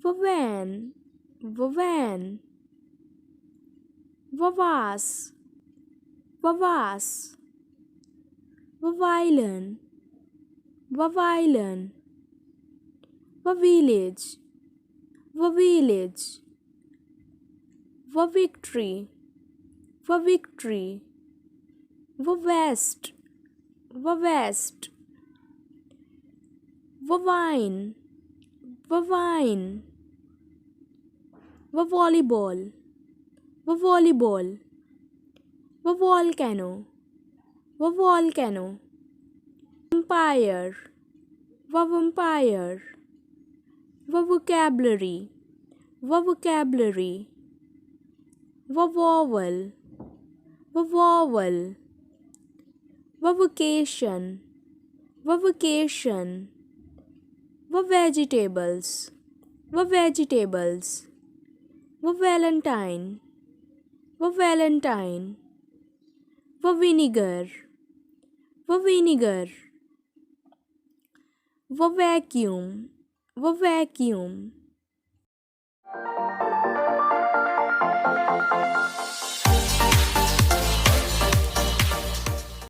van, van, vase, vase, violin, violin, village, village, victory, victory, vest, vest, wine, wine, volleyball, volleyball, volcano, volcano, vampire, vampire, vocabulary, vocabulary, vowel, vowel, vocation, vocation, vegetables, vegetables, valentine, valentine, vinegar, vinegar, vacuum, vacuum,